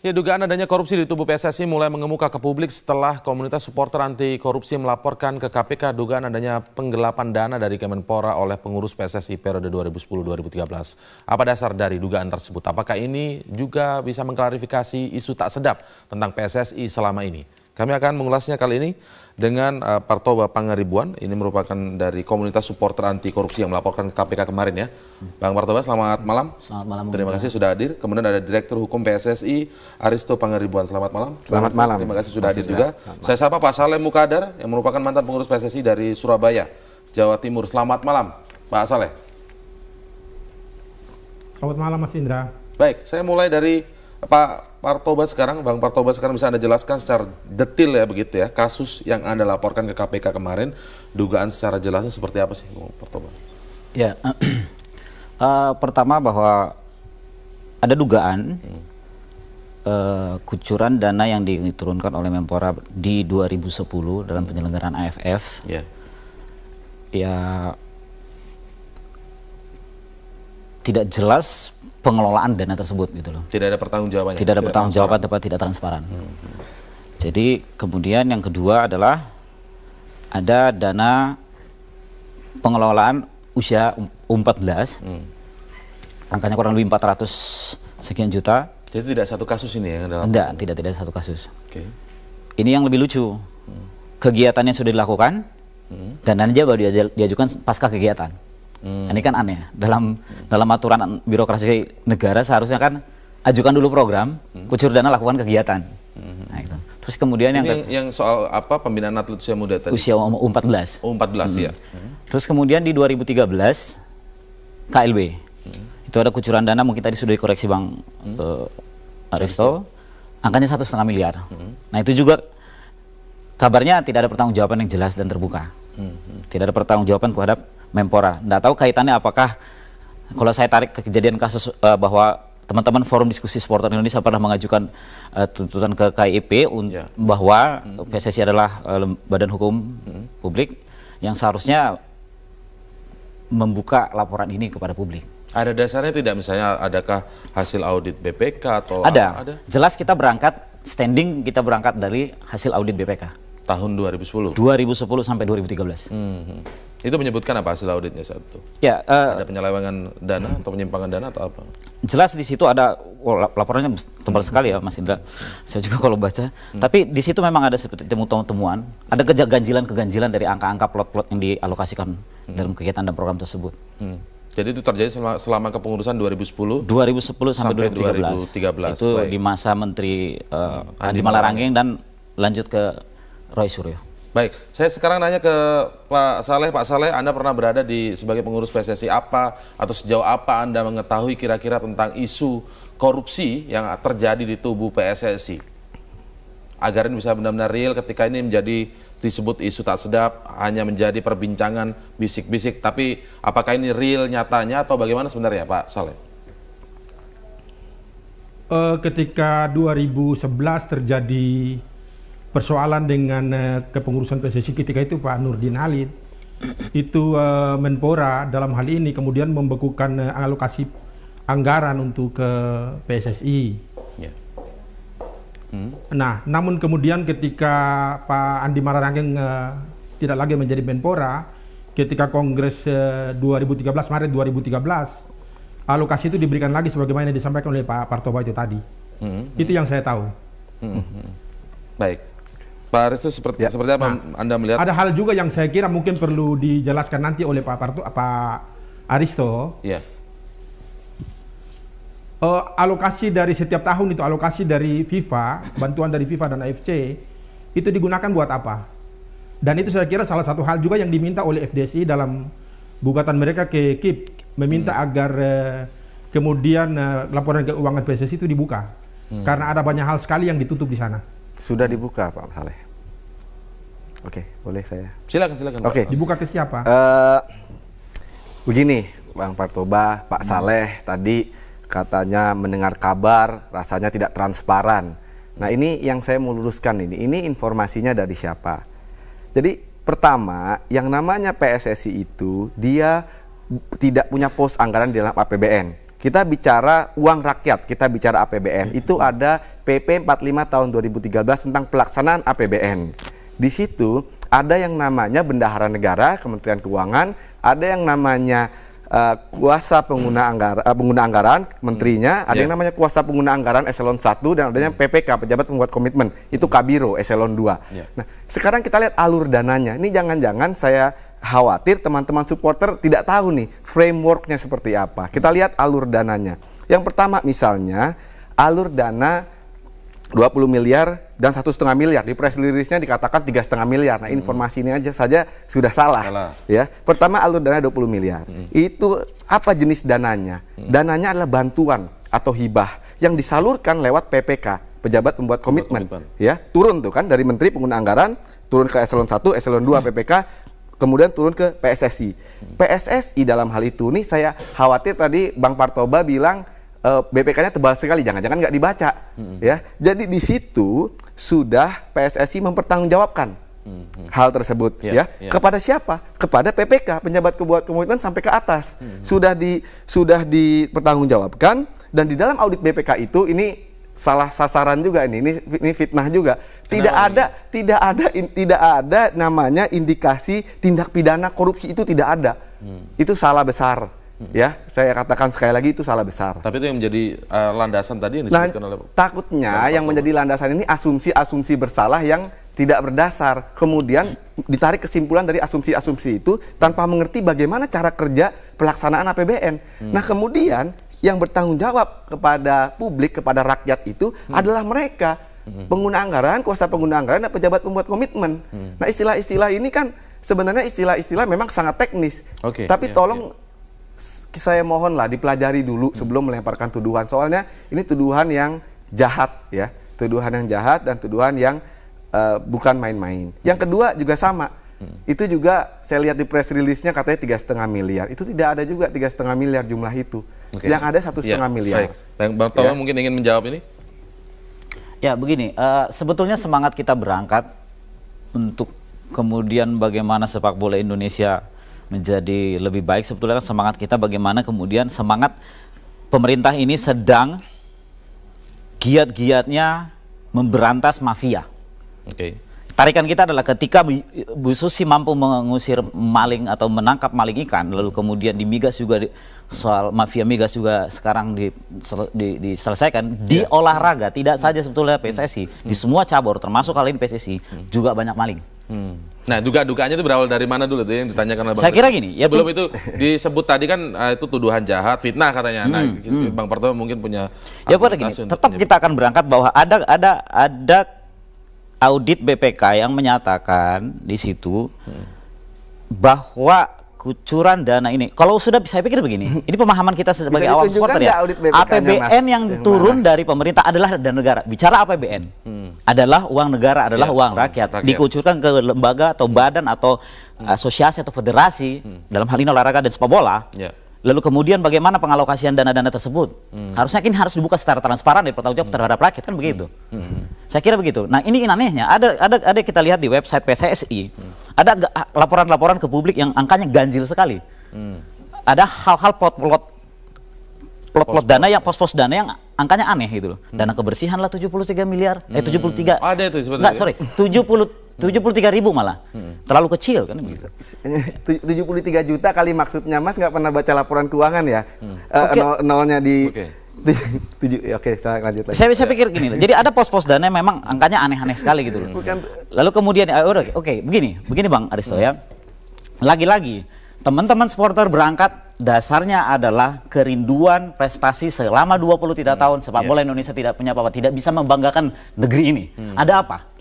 Ya, dugaan adanya korupsi di tubuh PSSI mulai mengemuka ke publik setelah komunitas supporter anti korupsi melaporkan ke KPK dugaan adanya penggelapan dana dari Kemenpora oleh pengurus PSSI periode 2010-2013. Apa dasar dari dugaan tersebut? Apakah ini juga bisa mengklarifikasi isu tak sedap tentang PSSI selama ini? Kami akan mengulasnya kali ini dengan Partoba Pangaribuan. Ini merupakan dari komunitas supporter anti korupsi yang melaporkan ke KPK kemarin ya. Bang Partoba, selamat malam. Selamat malam. Terima kasih sudah hadir. Kemudian ada Direktur Hukum PSSI, Aristo Pangaribuan. Selamat malam. Selamat malam. Terima kasih sudah hadir juga. Saya sapa Pak Saleh Mukadar yang merupakan mantan pengurus PSSI dari Surabaya, Jawa Timur. Selamat malam, Pak Saleh. Selamat malam, Mas Indra. Baik, saya mulai dari Pak Partoba sekarang. Bang Partoba sekarang bisa Anda jelaskan secara detail ya begitu ya, kasus yang Anda laporkan ke KPK kemarin, dugaan secara jelasnya seperti apa sih, Bang Partoba? Ya, pertama bahwa ada dugaan kucuran dana yang diturunkan oleh Menpora di 2010 dalam penyelenggaraan AFF. Ya, tidak jelas pengelolaan dana tersebut gitu loh. Tidak ada pertanggungjawabannya. Tidak ada pertanggungjawaban, tepat tidak transparan. Jadi kemudian yang kedua adalah ada dana pengelolaan usia U14, angkanya kurang lebih 400 sekian juta. Jadi tidak satu kasus ini yang dalam? Tidak satu kasus. Oke. Ini yang lebih lucu, kegiatannya sudah dilakukan, dan dananya baru diajukan pasca kegiatan. Ini kan aneh. Dalam aturan birokrasi negara seharusnya kan ajukan dulu program, kucur dana lakukan kegiatan. Nah, itu. Terus kemudian yang soal apa pembinaan atlet usia muda tadi? Usia U14. U14 ya. Terus kemudian di 2013 KLB. Itu ada kucuran dana, mungkin tadi sudah dikoreksi Bang Aristo, angkanya 1,5 miliar. Nah, itu juga kabarnya tidak ada pertanggungjawaban yang jelas dan terbuka. Tidak ada pertanggungjawaban terhadap Menpora. Nggak tahu kaitannya apakah, kalau saya tarik ke kejadian kasus bahwa teman-teman Forum Diskusi Supporter Indonesia pernah mengajukan tuntutan ke KIP bahwa PSSI adalah badan hukum publik yang seharusnya membuka laporan ini kepada publik. Ada dasarnya tidak, misalnya adakah hasil audit BPK atau ada? Jelas kita standing kita berangkat dari hasil audit BPK. Tahun 2010? 2010 sampai 2013. Itu menyebutkan apa hasil auditnya saat itu? Ya, ada penyelewengan dana atau penyimpangan dana atau apa? Jelas di situ ada, laporannya tebal sekali ya Mas Indra. Saya juga kalau baca. Tapi di situ memang ada seperti temuan, ada keganjilan dari angka-angka plot-plot yang dialokasikan dalam kegiatan dan program tersebut. Jadi itu terjadi selama kepengurusan 2010 sampai 2013. Itu baik. Di masa Menteri Andi Malarangeng dan lanjut ke Roy Suryo. Baik, saya sekarang nanya ke Pak Saleh. Pak Saleh, Anda pernah berada sebagai pengurus PSSI apa atau sejauh apa Anda mengetahui kira-kira tentang isu korupsi yang terjadi di tubuh PSSI? Agar ini bisa benar-benar real ketika ini disebut isu tak sedap, hanya menjadi perbincangan bisik-bisik, tapi apakah ini real nyatanya atau bagaimana sebenarnya Pak Saleh? Ketika 2011 terjadi persoalan dengan kepengurusan PSSI ketika itu Pak Nurdin Halid, itu Menpora dalam hal ini kemudian membekukan alokasi anggaran untuk ke PSSI. Nah, namun kemudian ketika Pak Andi Malarangeng tidak lagi menjadi Menpora, ketika Kongres Maret 2013, alokasi itu diberikan lagi sebagaimana disampaikan oleh Pak Partoba itu tadi. Itu yang saya tahu. Baik. Pak Aristo, seperti apa Anda melihat? Ada hal juga yang saya kira mungkin perlu dijelaskan nanti oleh Pak Aristo. Iya. Alokasi dari setiap tahun itu, alokasi dari FIFA, bantuan dari FIFA dan AFC, itu digunakan buat apa? Dan itu saya kira salah satu hal juga yang diminta oleh FDSI dalam gugatan mereka ke KIP, meminta agar kemudian laporan keuangan PSSI itu dibuka. Karena ada banyak hal sekali yang ditutup di sana. Sudah dibuka Pak Saleh. Oke, boleh saya? Silakan. Oke. Dibuka ke siapa? Begini, Bang Partoba, Pak Saleh tadi katanya mendengar kabar, rasanya tidak transparan. Nah, ini yang saya mau luruskan ini informasinya dari siapa? Jadi pertama, yang namanya PSSI itu dia tidak punya pos anggaran di dalam APBN. kita bicara uang rakyat, kita bicara APBN. Itu ada PP 45 tahun 2013 tentang pelaksanaan APBN. Di situ ada yang namanya bendahara negara, Kementerian Keuangan, ada yang namanya kuasa pengguna anggaran, menterinya, ada yang namanya kuasa pengguna anggaran eselon 1, dan adanya PPK, pejabat pembuat komitmen, itu Kabiro eselon 2. Nah, sekarang kita lihat alur dananya. Ini jangan-jangan saya khawatir teman-teman supporter tidak tahu nih frameworknya seperti apa. Kita lihat alur dananya. Yang pertama misalnya alur dana 20 miliar dan 1,5 miliar. Di press release-nya dikatakan 3,5 miliar. Nah, informasi ini aja saja sudah salah. Ya. Pertama alur dana 20 miliar. Itu apa jenis dananya? Dananya adalah bantuan atau hibah yang disalurkan lewat PPK, pejabat pembuat komitmen. Ya, turun tuh kan dari Menteri Pengguna Anggaran, turun ke eselon 1, eselon 2 PPK, kemudian turun ke PSSI. PSSI dalam hal itu nih saya khawatir tadi Bang Partoba bilang BPK-nya tebal sekali, jangan-jangan nggak dibaca, ya. Jadi di situ sudah PSSI mempertanggungjawabkan hal tersebut, ya. Kepada siapa? Kepada PPK, penjabat pembuat komitmen sampai ke atas. Sudah dipertanggungjawabkan, dan di dalam audit BPK itu ini salah sasaran juga ini fitnah juga. Tidak ada namanya indikasi tindak pidana korupsi, itu tidak ada. Itu salah besar. Ya, saya katakan sekali lagi itu salah besar. Tapi itu yang menjadi landasan tadi yang disebutkan oleh takutnya yang menjadi landasan ini asumsi-asumsi bersalah yang tidak berdasar. Kemudian ditarik kesimpulan dari asumsi-asumsi itu tanpa mengerti bagaimana cara kerja pelaksanaan APBN. Nah, kemudian yang bertanggung jawab kepada publik, kepada rakyat itu adalah mereka, pengguna anggaran, kuasa pengguna anggaran, dan pejabat pembuat komitmen. Nah, istilah-istilah ini kan sebenarnya istilah-istilah memang sangat teknis. Tapi tolong saya mohonlah dipelajari dulu sebelum melemparkan tuduhan. Soalnya ini tuduhan yang jahat, ya, tuduhan yang jahat dan tuduhan yang bukan main-main. Yang kedua juga sama. Itu juga saya lihat di press release-nya katanya 3,5 miliar. Itu tidak ada juga 3,5 miliar jumlah itu. Yang ada 1,5 miliar. Bang Partoba mungkin ingin menjawab ini? Ya, begini, sebetulnya semangat kita berangkat untuk kemudian bagaimana sepak bola Indonesia menjadi lebih baik, sebetulnya kan semangat kita bagaimana kemudian semangat pemerintah ini sedang giat-giatnya memberantas mafia. Tarikan kita adalah ketika Bu Susi mampu mengusir maling atau menangkap maling ikan, lalu kemudian di migas juga soal mafia migas juga sekarang diselesaikan di olahraga, tidak saja sebetulnya PSSI, di semua cabur termasuk kali ini PSSI juga banyak maling. Nah, dugaannya itu berawal dari mana dulu tuh yang ditanyakan oleh Bang? Saya kira gini, ya, sebelum itu disebut tadi kan itu tuduhan jahat, fitnah katanya. Nah, Bang Partoba mungkin punya ya, gini, tetap kita akan berangkat bahwa ada audit BPK yang menyatakan di situ bahwa kucuran dana ini, kalau sudah, saya pikir begini, ini pemahaman kita sebagai awam supporter ya, APBN yang turun dari pemerintah adalah dana negara. Bicara APBN adalah uang negara, adalah uang rakyat, dikucurkan ke lembaga atau badan atau asosiasi atau federasi, dalam hal ini olahraga dan sepak bola. Lalu kemudian bagaimana pengalokasian dana-dana tersebut? Harusnya ini harus dibuka secara transparan dan bertanggung jawab terhadap rakyat, kan begitu. Saya kira begitu. Nah, ini anehnya, ada kita lihat di website PSSI, ada laporan-laporan ke publik yang angkanya ganjil sekali. Ada hal-hal plot dana yang pos-pos dana yang angkanya aneh gitu loh. Dana kebersihan lah 73 miliar, 73. Ada itu sebenarnya. Enggak, sorry, 73.000 malah. Terlalu kecil kan begitu. 73 juta kali maksudnya Mas nggak pernah baca laporan keuangan ya? Nolnya di Oke, saya lanjut lagi. Saya pikir gini, jadi ada pos-pos dana yang memang angkanya aneh-aneh sekali gitu loh. Lalu kemudian begini Bang Aristo ya. Lagi-lagi teman-teman supporter berangkat dasarnya adalah kerinduan prestasi selama 23 tahun sepak bola Indonesia tidak punya apa-apa, tidak bisa membanggakan negeri ini. Ada apa?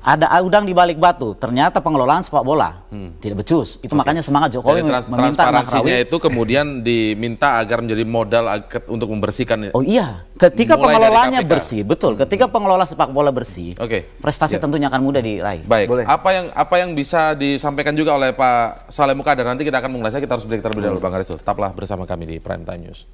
Ada udang di balik batu. Ternyata pengelolaan sepak bola tidak becus. Itu makanya semangat Jokowi meminta transparansinya itu kemudian diminta agar menjadi modal untuk membersihkan. Oh iya, ketika pengelolaannya bersih, betul. Ketika pengelola sepak bola bersih, prestasi tentunya akan mudah diraih. Baik. Boleh. Apa yang bisa disampaikan juga oleh Pak Saleh Mukadar, nanti kita akan mengulasnya. Kita harus break terlebih dahulu, Bang Aristo. Tetaplah bersama kami di Prime Time News.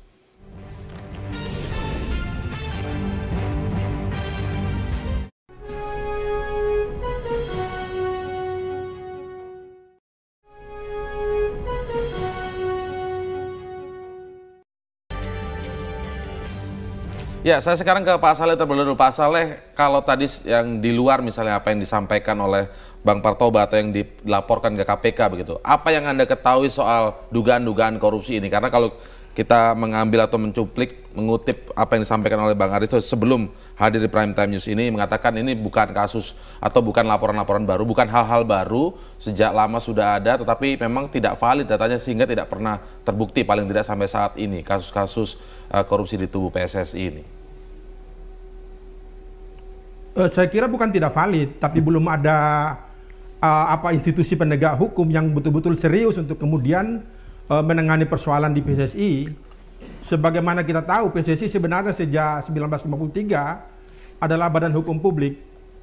Ya, saya sekarang ke Pak Saleh terlebih dahulu. Pak Saleh, kalau tadi yang di luar misalnya apa yang disampaikan oleh Bang Partoba atau yang dilaporkan ke KPK begitu, apa yang Anda ketahui soal dugaan-dugaan korupsi ini? Karena kalau kita mengambil atau mencuplik, mengutip apa yang disampaikan oleh Bang Aristo sebelum hadir di Prime Time News ini, mengatakan ini bukan kasus atau bukan laporan-laporan baru, bukan hal-hal baru, sejak lama sudah ada, tetapi memang tidak valid datanya sehingga tidak pernah terbukti paling tidak sampai saat ini kasus-kasus korupsi di tubuh PSSI ini. Saya kira bukan tidak valid, tapi belum ada institusi penegak hukum yang betul-betul serius untuk kemudian menangani persoalan di PSSI. Sebagaimana kita tahu, PSSI sebenarnya sejak 1953 adalah badan hukum publik.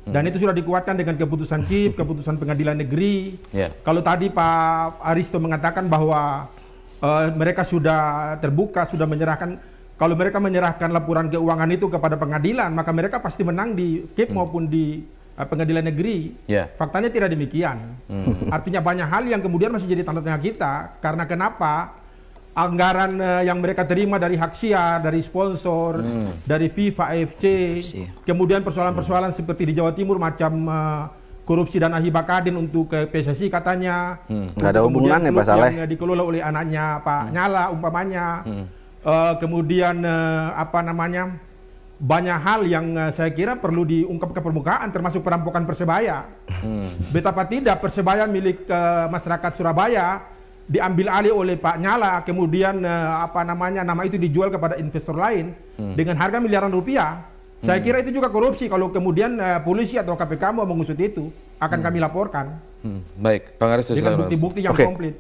Dan itu sudah dikuatkan dengan keputusan KIP, keputusan pengadilan negeri. Kalau tadi Pak Aristo mengatakan bahwa mereka sudah terbuka, sudah menyerahkan, kalau mereka menyerahkan laporan keuangan itu kepada pengadilan, maka mereka pasti menang di KIP maupun di pengadilan negeri. Faktanya tidak demikian. Artinya banyak hal yang kemudian masih jadi tanda tanya kita. Karena kenapa anggaran yang mereka terima dari hak siar, dari sponsor, dari FIFA, AFC, kemudian persoalan-persoalan seperti di Jawa Timur macam korupsi dana hibah Kadin untuk ke PSSI katanya. Nggak ada hubungannya Pak Saleh. Yang dikelola oleh anaknya Pak Nyala umpamanya. Kemudian banyak hal yang saya kira perlu diungkap ke permukaan, termasuk perampokan Persebaya. Betapa tidak Persebaya milik masyarakat Surabaya diambil alih oleh Pak Nyala, kemudian nama itu dijual kepada investor lain dengan harga miliaran rupiah. Saya kira itu juga korupsi. Kalau kemudian polisi atau KPK mau mengusut itu, akan kami laporkan. Baik, Bang Aristo, dengan bukti-bukti yang komplit.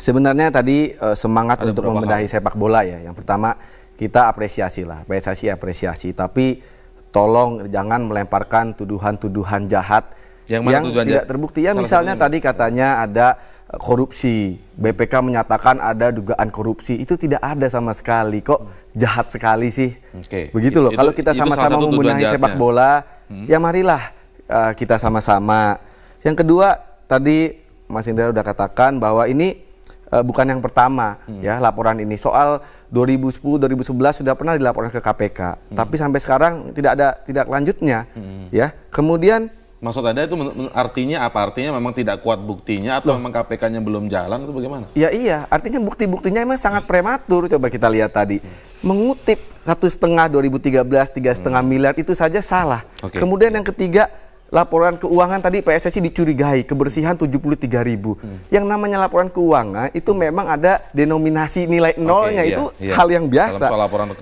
Sebenarnya tadi semangat untuk membenahi sepak bola ya. Yang pertama, kita apresiasi lah, PSSI apresiasi, tapi tolong jangan melemparkan tuduhan-tuduhan jahat yang tidak terbukti. Ya misalnya tadi katanya ada korupsi, BPK menyatakan ada dugaan korupsi, itu tidak ada sama sekali. Kok jahat sekali sih? Begitu loh. Kalau kita sama-sama membenahi sepak bola, ya marilah kita sama-sama. Yang kedua, tadi Mas Indra udah katakan bahwa ini bukan yang pertama ya laporan ini. Soal 2010-2011 sudah pernah dilaporkan ke KPK, tapi sampai sekarang tidak lanjutnya ya. Kemudian maksud Anda itu artinya apa? Artinya memang tidak kuat buktinya atau memang KPK-nya belum jalan atau bagaimana? Ya iya, artinya bukti-buktinya memang sangat prematur. Coba kita lihat tadi. Mengutip 1,5 2013 3,5 miliar itu saja salah. Kemudian yang ketiga, laporan keuangan tadi PSSI dicurigai kebersihan 73.000. Yang namanya laporan keuangan itu memang ada denominasi nilai nolnya, itu hal yang biasa.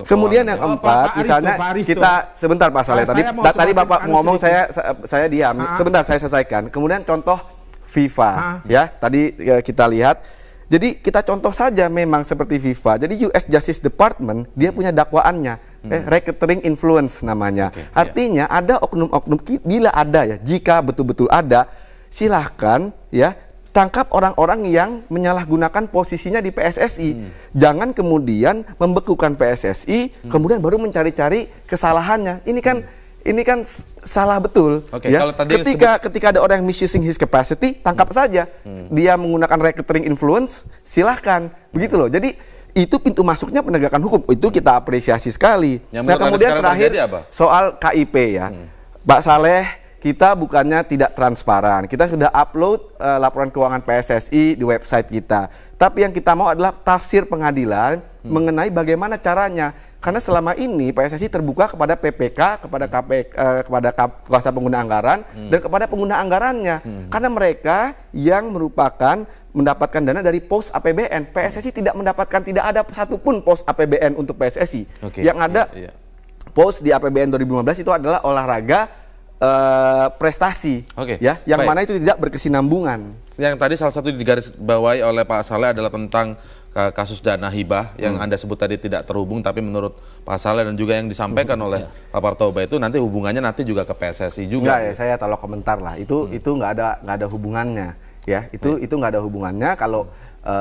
Kemudian yang keempat, misalnya kita sebentar Pak Saleh, tadi Bapak ngomong saya diam. Sebentar saya selesaikan. Kemudian contoh FIFA ya, tadi kita lihat. Jadi kita contoh saja memang seperti FIFA. Jadi US Justice Department dia punya dakwaannya, racketeering influence namanya. Artinya ada oknum-oknum, bila ada ya, jika betul-betul ada, silahkan ya tangkap orang-orang yang menyalahgunakan posisinya di PSSI. Jangan kemudian membekukan PSSI, kemudian baru mencari-cari kesalahannya. Ini kan salah betul. Ya. Kalau tadi ketika ada orang yang misusing his capacity, tangkap saja. Dia menggunakan racketeering influence, silahkan. Begitu loh. Jadi itu pintu masuknya penegakan hukum. Itu kita apresiasi sekali. Nah kemudian terakhir soal KIP ya. Pak Saleh, kita bukannya tidak transparan. Kita sudah upload laporan keuangan PSSI di website kita. Tapi yang kita mau adalah tafsir pengadilan mengenai bagaimana caranya. Karena selama ini PSSI terbuka kepada PPK, kepada KPK, kepada kuasa pengguna anggaran, dan kepada pengguna anggarannya. Karena mereka yang mendapatkan dana dari pos APBN. PSSI tidak ada satupun pos APBN untuk PSSI. Yang ada pos di APBN 2015 itu adalah olahraga prestasi, ya, yang mana itu tidak berkesinambungan. Yang tadi salah satu digarisbawahi oleh Pak Saleh adalah tentang kasus dana hibah yang Anda sebut tadi tidak terhubung, tapi menurut Pak Saleh dan juga yang disampaikan oleh Pak Partoba itu nanti hubungannya nanti juga ke PSSI juga. Enggak ya, saya taruh komentar lah. Itu nggak ada hubungannya, ya. Itu nggak ada hubungannya. Kalau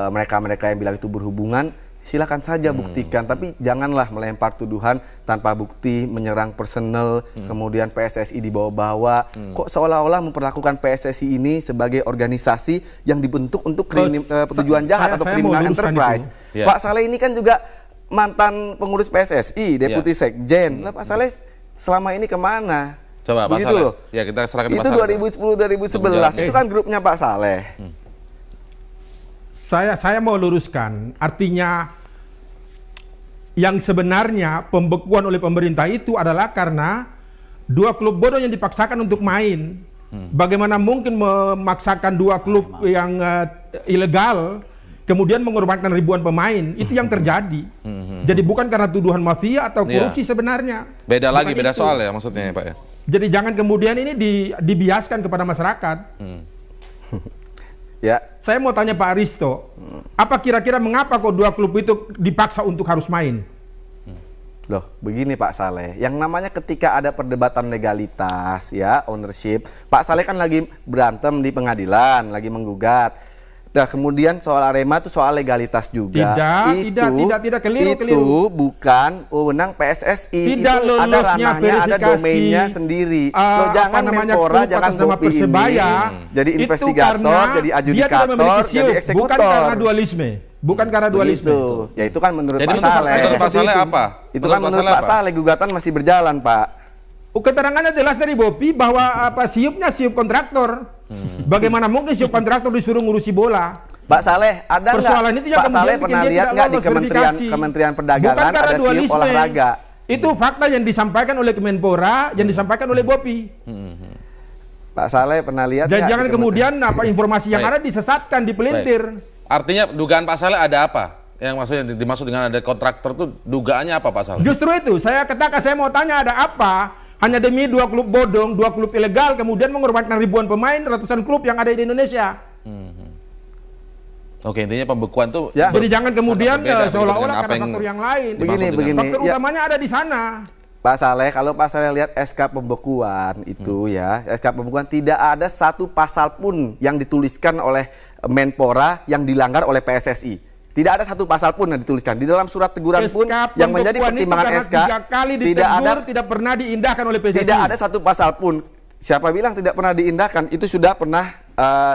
mereka yang bilang itu berhubungan, silakan saja buktikan, tapi janganlah melempar tuduhan tanpa bukti, menyerang personal, kemudian PSSI dibawa-bawa. Kok seolah-olah memperlakukan PSSI ini sebagai organisasi yang dibentuk untuk tujuan jahat atau criminal enterprise. Pak Saleh ini kan juga mantan pengurus PSSI, deputi sekjen. Lah Pak Saleh selama ini kemana? Coba Pak Begitu Saleh. loh. Ya kita serahkan Itu Pak Saleh. 2010 2011 itu kan grupnya Pak Saleh. Saya mau luruskan, artinya yang sebenarnya pembekuan oleh pemerintah itu adalah karena 2 klub bodoh yang dipaksakan untuk main. Bagaimana mungkin memaksakan 2 klub yang ilegal kemudian mengorbankan ribuan pemain? Itu yang terjadi. Jadi bukan karena tuduhan mafia atau korupsi sebenarnya. Beda lagi, Bukan beda itu. soal ya maksudnya ya Pak ya. Jadi jangan kemudian ini dibiaskan kepada masyarakat. Ya, Saya mau tanya Pak Aristo, apa kira-kira mengapa kok 2 klub itu dipaksa untuk harus main? loh, begini Pak Saleh, yang namanya ketika ada perdebatan legalitas ya, ownership, Pak Saleh kan lagi berantem di pengadilan, lagi menggugat. Nah, kemudian soal Arema itu soal legalitas juga. Tidak, keliru. Itu bukan wewenang PSSI. Tidak itu ada lolosnya ranahnya, ada verifikasi, domainnya sendiri. Loh, jangan Menpora, jangan Bopi ini jadi investigator, jadi adjudikator, jadi eksekutor. Bukan karena dualisme. Bukan karena dualisme. Begitu. Ya itu kan menurut Jadi Pak Saleh. menurut Pak Saleh apa? Itu kan menurut Pak Saleh gugatan masih berjalan, Pak. Keterangannya jelas dari Bopi bahwa siupnya siup kontraktor. Bagaimana mungkin siup kontraktor disuruh ngurusi bola? Pak Saleh, ada Persoalan nggak itu yang Pak Saleh kemudian pernah bikin dia lihat tidak nggak di lolos verifikasi. Kementerian Bukan Perdagangan karena ada siup dualisme. olahraga? Itu fakta yang disampaikan oleh Kemenpora, yang disampaikan oleh Bopi. Pak Saleh pernah lihat Dan nggak jangan di kemudian informasi yang Baik. ada disesatkan, dipelintir. Artinya dugaan Pak Saleh ada apa? Yang maksudnya dimaksud dengan ada kontraktor itu dugaannya apa Pak Saleh? Justru itu, saya katakan, saya mau tanya ada apa? Hanya demi 2 klub bodong, 2 klub ilegal, kemudian mengorbankan ribuan pemain, ratusan klub yang ada di Indonesia. Oke, intinya pembekuan tuh Ya. Jadi jangan kemudian berbeda seolah-olah dengan apa karena yang faktor yang lain. Begini, Faktor ya. utamanya ada di sana. Pak Saleh, kalau Pak Saleh lihat SK pembekuan itu ya, SK pembekuan tidak ada satu pasal pun yang dituliskan oleh Menpora yang dilanggar oleh PSSI. Tidak ada satu pasal pun yang dituliskan di dalam surat teguran pun yang menjadi pertimbangan SK. 3 kali Tidak ada, tidak pernah diindahkan oleh PSSI. tidak ada satu pasal pun. Siapa bilang tidak pernah diindahkan? Itu sudah pernah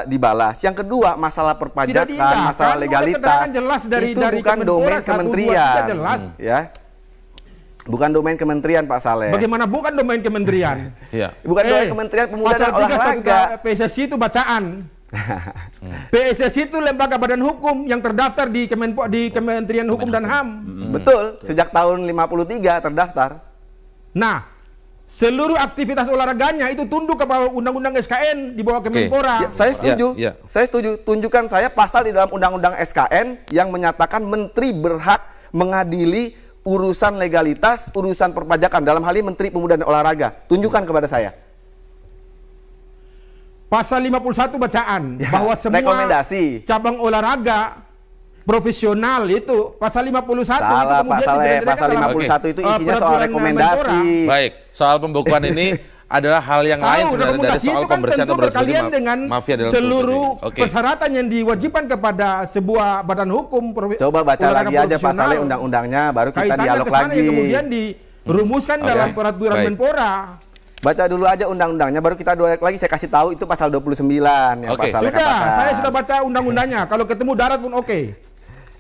dibalas. Yang kedua, masalah perpajakan, masalah legalitas, jelas dari itu bukan Kemenpora, domain 1, 2, 3 kementerian. jelas. Ya. Bukan domain kementerian, Pak Saleh. Bagaimana bukan domain kementerian? Iya. Bukan domain Kementerian Pemuda dan Olahraga. PSSI itu bacaan. PSSI itu lembaga badan hukum yang terdaftar di Kementerian Hukum dan HAM. Betul, sejak tahun 53 terdaftar. Nah, seluruh aktivitas olahraganya itu tunduk kepada undang-undang SKN di bawah Kemenpora. Ya, saya setuju. Ya. Saya setuju. Tunjukkan saya pasal di dalam undang-undang SKN yang menyatakan menteri berhak mengadili urusan legalitas, urusan perpajakan, dalam hal ini Menteri Pemuda dan Olahraga. Tunjukkan kepada saya. Pasal 51 bacaan Ya, bahwa semua rekomendasi. cabang olahraga profesional itu pasal 51 Salah, itu Pak kemudian Saleh. dibedakan Pasal dalam 51 itu isinya soal peraturan rekomendasi. Menpora. Baik, soal pembekuan ini adalah hal yang lain Tahu, sebenarnya dari rekomendasi soal itu kan pembersihan tentu atau bersih berkalian dengan mafia dalam seluruh tubuh. Oke. persyaratan yang diwajibkan kepada sebuah badan hukum. Coba baca olahraga lagi aja Pak profesional. Saleh undang-undangnya, baru kita Kaitannya dialog ke sana lagi. yang kemudian dirumuskan dalam peraturan Baik. Menpora. Baca dulu aja undang-undangnya, baru kita dialog lagi. Saya kasih tahu itu pasal 29 yang Oke. Pak Saleh Sudah, katakan. saya sudah baca undang-undangnya. Kalau ketemu darat pun oke.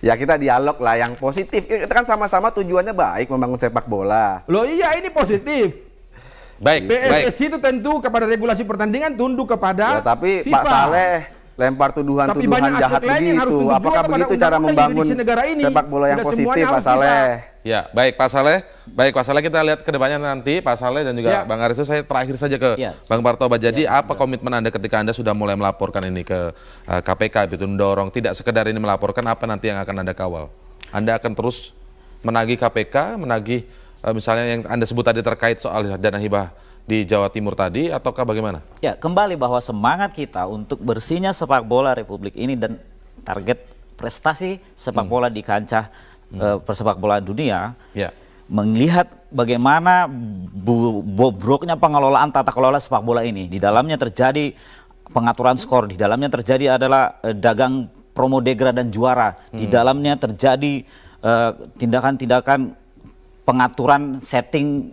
Ya kita dialog lah yang positif. Kita kan sama-sama tujuannya baik membangun sepak bola. Loh iya, ini positif. Baik, baik. PSSI itu tentu kepada regulasi pertandingan tunduk kepada Ya tapi FIFA. Pak Saleh lempar Tapi tuduhan-tuduhan banyak jahat aspek lain yang harus begitu. tunduk Apakah juga begitu kepada cara undang-undang membangun jurisdiksi negara ini? sepak bola yang Tidak positif, semuanya Pak harus Saleh? Ya, baik Pak Saleh. Baik Pak Saleh, kita lihat ke depannya nanti Pak Saleh dan juga Ya. Bang Aristo. Saya terakhir saja ke Ya. Bang Parto Bajadi. Apa komitmen Anda ketika Anda sudah mulai melaporkan ini ke KPK, gitu, mendorong tidak sekedar ini melaporkan, apa nanti yang akan Anda kawal? Anda akan terus menagih KPK, menagih misalnya yang Anda sebut tadi terkait soal dana hibah di Jawa Timur tadi, ataukah bagaimana? Ya, kembali bahwa semangat kita untuk bersihnya sepak bola Republik ini dan target prestasi sepak bola di kancah persepak bolaan dunia, Ya. melihat bagaimana bobroknya pengelolaan tata kelola sepak bola ini. Di dalamnya terjadi pengaturan skor, di dalamnya terjadi adalah dagang promo degra dan juara, di dalamnya terjadi tindakan-tindakan pengaturan setting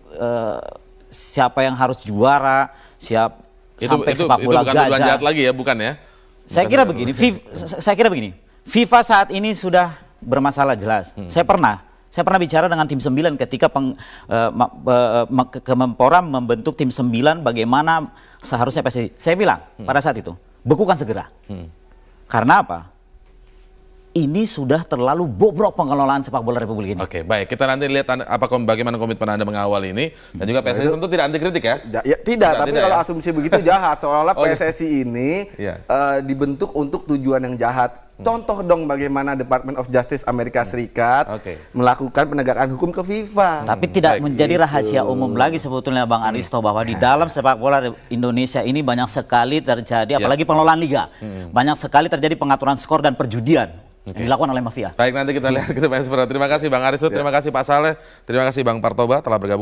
siapa yang harus juara, sampai sepak bola bukan tuduhan gajah. jahat lagi ya, bukan ya? Saya Bukan kira tuduhan. begini, FIFA saat ini sudah bermasalah jelas. Saya pernah Saya pernah bicara dengan tim 9 ketika Kemenpora membentuk tim 9 bagaimana seharusnya PSSI. Saya bilang pada saat itu, bekukan segera. Karena apa? Ini sudah terlalu bobrok pengelolaan sepak bola Republik ini. Oke, baik. Kita nanti lihat bagaimana komitmen Anda mengawal ini. Dan juga PSSI tentu tidak anti kritik ya? Tidak, tapi kalau ya? asumsi begitu jahat. Seolah-olah Oh, PSSI ini dibentuk untuk tujuan yang jahat. Contoh dong bagaimana Department of Justice Amerika Serikat melakukan penegakan hukum ke FIFA. Tapi tidak menjadi rahasia umum lagi sebetulnya Bang Aristo bahwa di dalam sepak bola Indonesia ini banyak sekali terjadi, apalagi pengelolaan liga, banyak sekali terjadi pengaturan skor dan perjudian yang dilakukan oleh mafia. Baik, nanti kita lihat kita bahas. Terima kasih Bang Aristo, terima kasih Pak Saleh, terima kasih Bang Partoba telah bergabung.